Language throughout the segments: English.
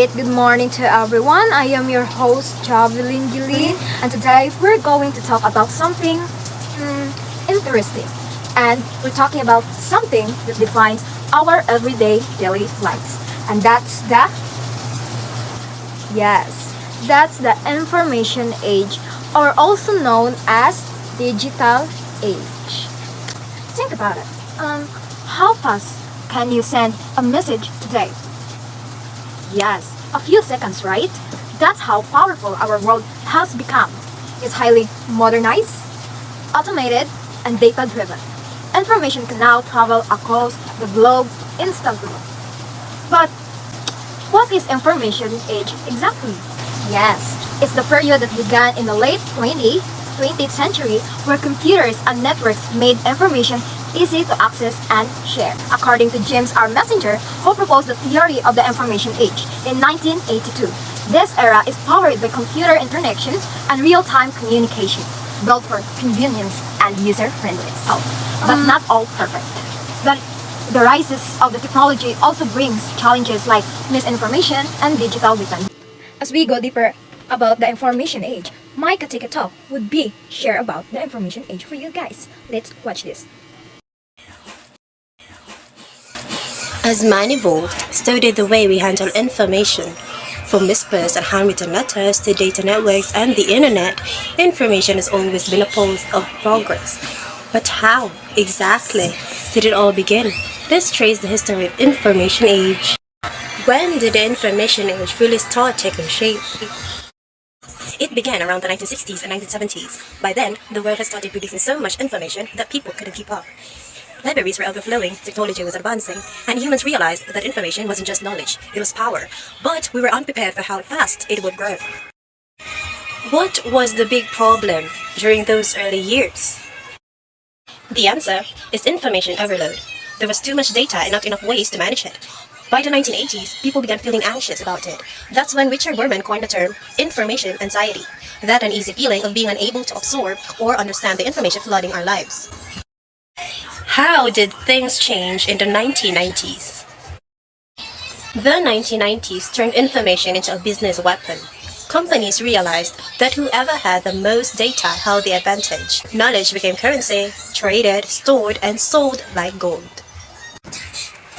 great good morning to everyone. I am your host, Javelin Gili, and today we're going to talk about something interesting. And we're talking about something that defines our everyday daily lives. And that's the information age, or also known as digital age. Think about it. How fast can you send a message today? Yes, a few seconds, right? That's how powerful our world has become. It's highly modernized, automated, and data driven. Information can now travel across the globe instantly. But what is information age exactly? Yes, it's the period that began in the late 20th century where computers and networks made information easy to access and share. According to James R. Messenger, who proposed the theory of the information age in 1982. This era is powered by computer interaction and real-time communication, built for convenience and user-friendliness. But not all perfect. But the rises of the technology also brings challenges like misinformation and digital dependence. As we go deeper about the information age, my ctto would be share about the information age for you guys. Let's watch this. As man evolved, so did the way we handle information. From whispers and handwritten letters to data networks and the internet, information has always been a pulse of progress. But how, exactly, did it all begin? Let's trace the history of information age. When did the information age really start taking shape? It began around the 1960s and 1970s. By then, the world had started producing so much information that people couldn't keep up. Libraries were overflowing, technology was advancing, and humans realized that information wasn't just knowledge, it was power. But we were unprepared for how fast it would grow. What was the big problem during those early years? The answer is information overload. There was too much data and not enough ways to manage it. By the 1980s, people began feeling anxious about it. That's when Richard Berman coined the term information anxiety, that uneasy feeling of being unable to absorb or understand the information flooding our lives. How did things change in the 1990s? The 1990s turned information into a business weapon. Companies realized that whoever had the most data held the advantage. Knowledge became currency, traded, stored, and sold like gold.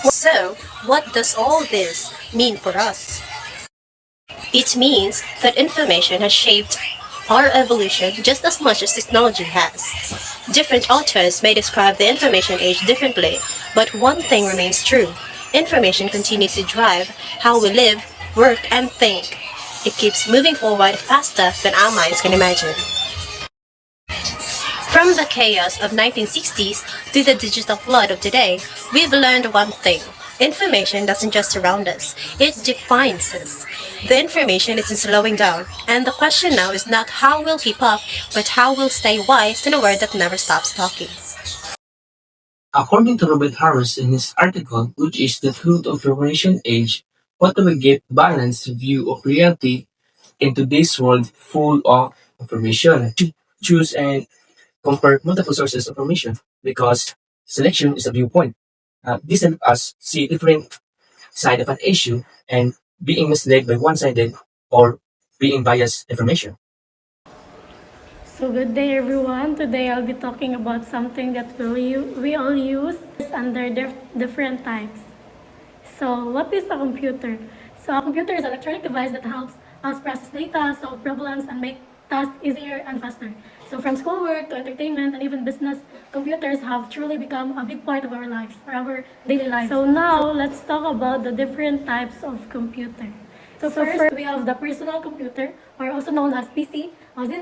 So, what does all this mean for us? It means that information has shaped our evolution just as much as technology has. Different authors may describe the information age differently, but one thing remains true. Information continues to drive how we live, work, and think. It keeps moving forward faster than our minds can imagine. From the chaos of 1960s to the digital flood of today, we've learned one thing. Information doesn't just surround us, it defines us. The information isn't slowing down, and the question now is not how we'll keep up, but how we'll stay wise in a world that never stops talking. According to Robert Harris in his article, which is The Truth of Information Age, what do we get balanced view of reality in today's world full of information? Choose and compare multiple sources of information because selection is a viewpoint. This helps us see different side of an issue and being misled by one-sided or being biased information. So good day everyone. Today I'll be talking about something that we all use under different types. So what is a computer? So a computer is an electronic device that helps us process data, solve problems, and make tasks easier and faster. So from schoolwork to entertainment and even business, computers have truly become a big part of our lives, or our daily lives. So now let's talk about the different types of computer. So first, we have the personal computer, or also known as PC.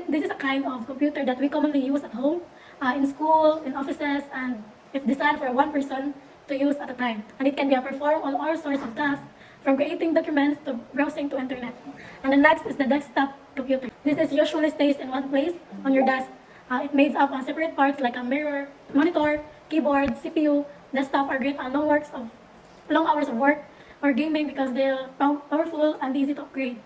This is a kind of computer that we commonly use at home, in school, in offices, and it's designed for one person to use at a time. And it can be perform on all sorts of tasks, from creating documents to browsing to internet. And the next is the desktop computer. This is usually stays in one place on your desk. It makes up on separate parts like a mirror, monitor, keyboard, CPU. Desktop are great on long hours of work or gaming because they're powerful and easy to upgrade.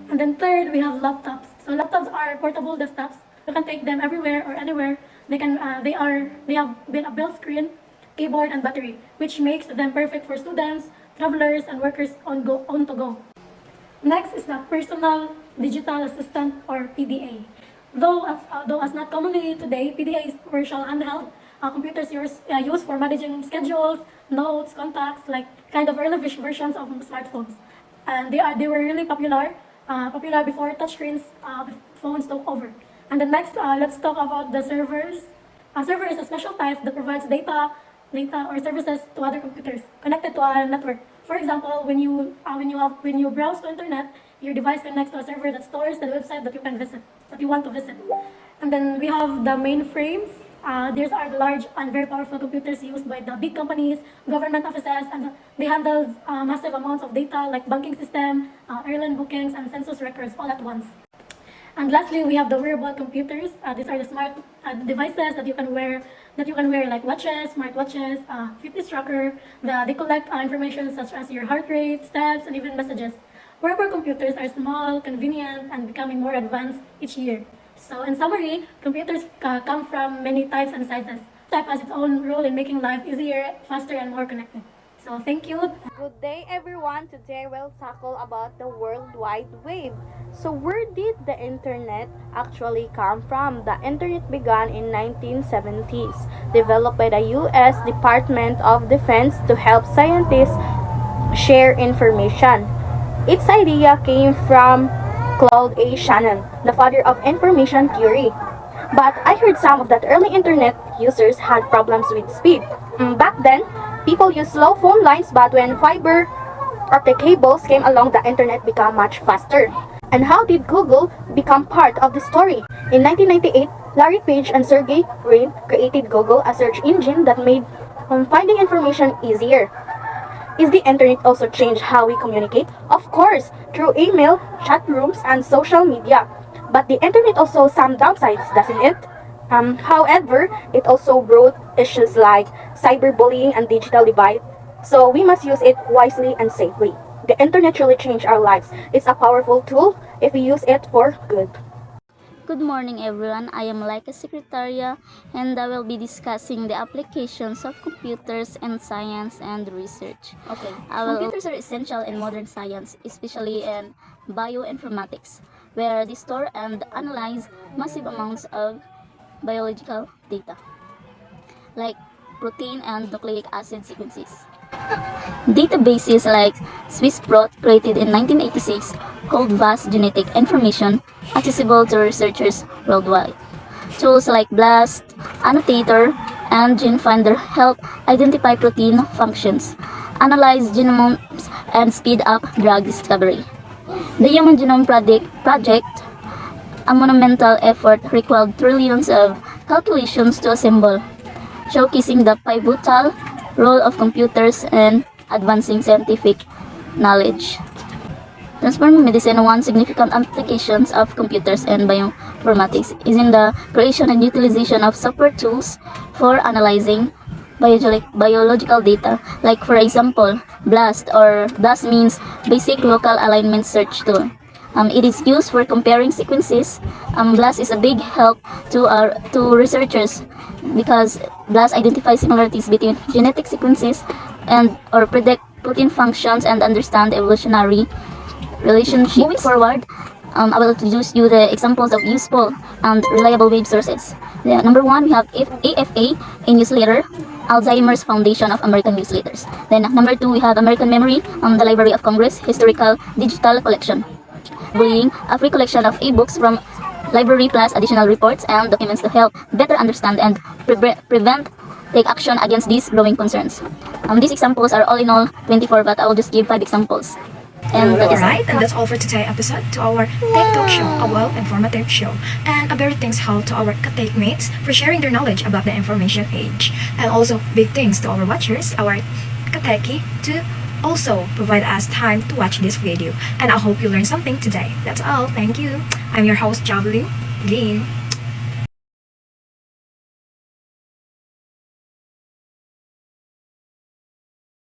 And then third, we have laptops. So laptops are portable desktops. You can take them everywhere or anywhere. They have been a built screen, keyboard, and battery, which makes them perfect for students, travelers, and workers on to go. Next is the personal digital assistant or PDA. Though as not commonly today, PDA is commercial handheld computers used for managing schedules, notes, contacts, like kind of early versions of smartphones. And they were really popular before touchscreens phones took over. And then next, let's talk about the servers. A server is a special type that provides data or services to other computers connected to a network. For example, when you browse the internet, your device connects to a server that stores the website that you want to visit. And then we have the mainframes. These are the large and very powerful computers used by the big companies, government offices, and they handle massive amounts of data like banking system, airline bookings, and census records all at once. And lastly, we have the wearable computers. These are the smart devices that you can wear like watches, smartwatches, fitness tracker. They collect information such as your heart rate, steps, and even messages. Wearable computers are small, convenient, and becoming more advanced each year. So in summary, computers come from many types and sizes. Type has its own role in making life easier, faster, and more connected. So thank you. Good day everyone. Today we'll tackle about the World Wide Web. So where did the internet actually come from? The internet began in 1970s, developed by the US Department of Defense to help scientists share information. Its idea came from Claude A. Shannon, the father of information theory. But I heard some of that early internet users had problems with speed. Back then, people used slow phone lines, but when fiber optic cables came along, the internet became much faster. And how did Google become part of the story? In 1998, Larry Page and Sergey Brin created Google, a search engine that made finding information easier. Is the internet also changed how we communicate? Of course, through email, chat rooms, and social media. But the internet also some downsides, doesn't it? However, it also brought issues like cyberbullying and digital divide. So we must use it wisely and safely. The internet truly changed our lives. It's a powerful tool if we use it for good. Good morning everyone, I am Laika Secretaria and I will be discussing the applications of computers in science and research. Computers are essential in modern science, especially in bioinformatics, where they store and analyze massive amounts of biological data, like protein and nucleic acid sequences. Databases like SwissProt, created in 1986, hold vast genetic information accessible to researchers worldwide. Tools like BLAST, Annotator, and GeneFinder help identify protein functions, analyze genomes, and speed up drug discovery. The Human Genome Project, a monumental effort, required trillions of calculations to assemble, showcasing the pivotal role of computers in advancing scientific knowledge. Transforming medicine, one significant application of computers and bioinformatics is in the creation and utilization of software tools for analyzing biological data, like for example, BLAST, or BLAST means Basic Local Alignment Search Tool. It is used for comparing sequences. BLAST is a big help to researchers because BLAST identifies similarities between genetic sequences and or predict protein functions and understand evolutionary relationship. Moving forward, I will introduce you the examples of useful and reliable web sources. Number one, we have AFA, a newsletter, Alzheimer's Foundation of American Newsletters. Then number two, we have American Memory, the Library of Congress Historical Digital Collection. Bullying, a free collection of e-books from library plus additional reports and documents to help better understand and take action against these growing concerns. These examples are all in all 24, but I will just give 5 examples. And that is Alright, and that's all for today's episode to our Tech Talk Show, a well-informative show. And a very thanks to our Katech mates for sharing their knowledge about the information age. And also big thanks to our watchers, our Kateki, to also provide us time to watch this video. And I hope you learned something today. That's all. Thank you. I'm your host, Javelin Lin.